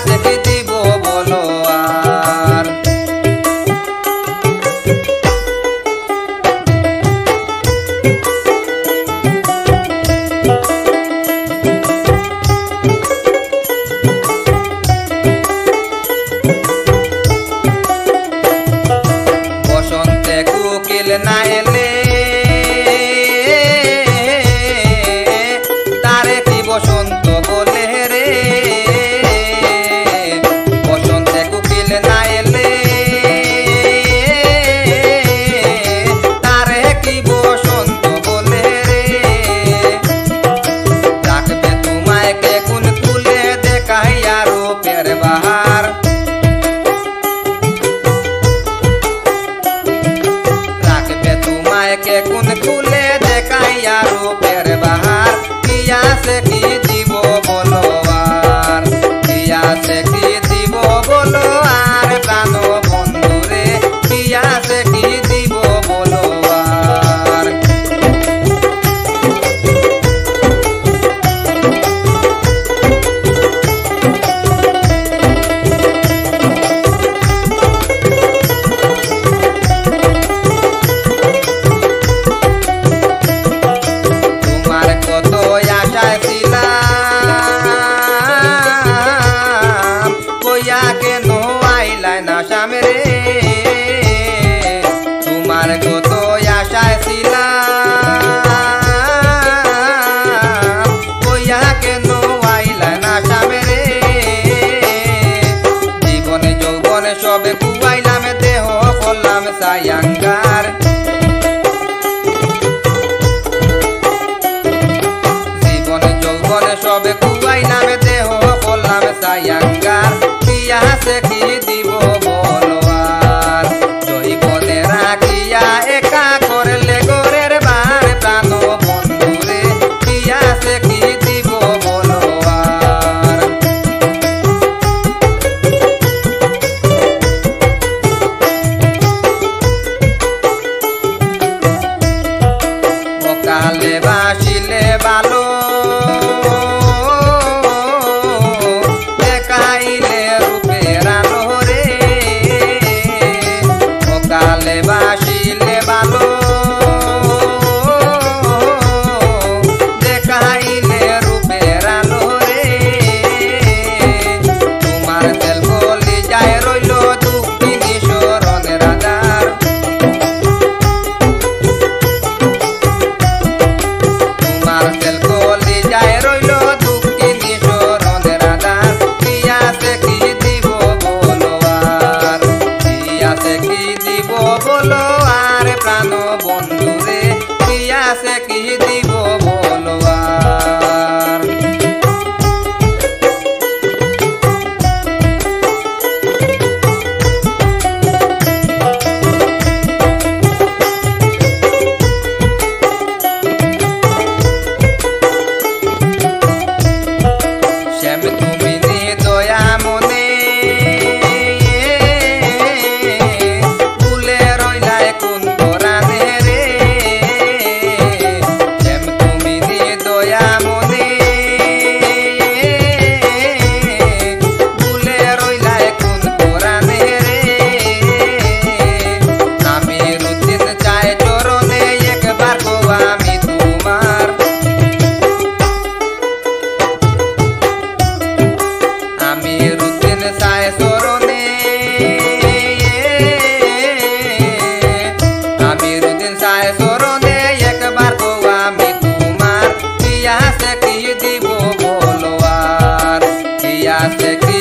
সে কি দিব বলো আর বসন্তে কোকিল না এলে তারে কি বসন্ত বলে রে বসন্তে কোকিল না এলে তারে কি বসন্ত বলে রে রাখবে তোমায় কে কোন ফুলে দেখাইয়া রূপের বাহার রাখবে তোমায় কে কোন ফুলে দেখাইয়া রূপের বাহার কিয়া সে কি দিব বলো আর কিয়া সে কি দিব বলো আর প্রাণ বন্ধুরে কিয়া সে কি দিব বলো আর তোমার কত আশায় ছিলাম কইয়া কেন আইলাই না সামনে তোমার কত আশায় ছিলাম কইয়া কেন আইলাই না সামনে জীবনে যৌবনে সবে কুয়াইলাম দেহ করলাম সায়াঙ্গার যৌবনে সবে কুয়াইলাম দেহ করলাম সায়াঙ্গার কিয়া সে কি দিব বলো আর জৈবনে রাখিয়া একা করলে গোরের বার প্রাণ বন্ধুরে কিয়া সে কি দিব বলো আর কালে বাসিলে ভালো দেখাইলে রূপের আলো রে কালে বাসিলে ভালো দেখাইলে রূপের আলো রে তোমার তেল বলি যায় রইল দুঃখিনী শরণের আধার তোমার তেল বলি যায় রইল দুঃখিনী শরণের আধার কিয়া সে কি দিব বলো আর কিয়া সে কি দিব বলো আর প্রাণ বন্ধুরে কিয়া সে কি দিব বলো আর শ্যাম তুমি নি দয়া মনে ভুলে রইলাই কোন পরাণে রে শ্যাম তুমি নি দয়া মনে ভুলে রইলাই কোন পরাণে রে আমি রুদিন চাই চরণে একবার গো আমি তোমার আমি রুদিন চাই চরণে আমি রুদিন চাই চরণে একবার গো আমি তোমার কিয়া সে কি দিব বলো আর কিয়া সে কি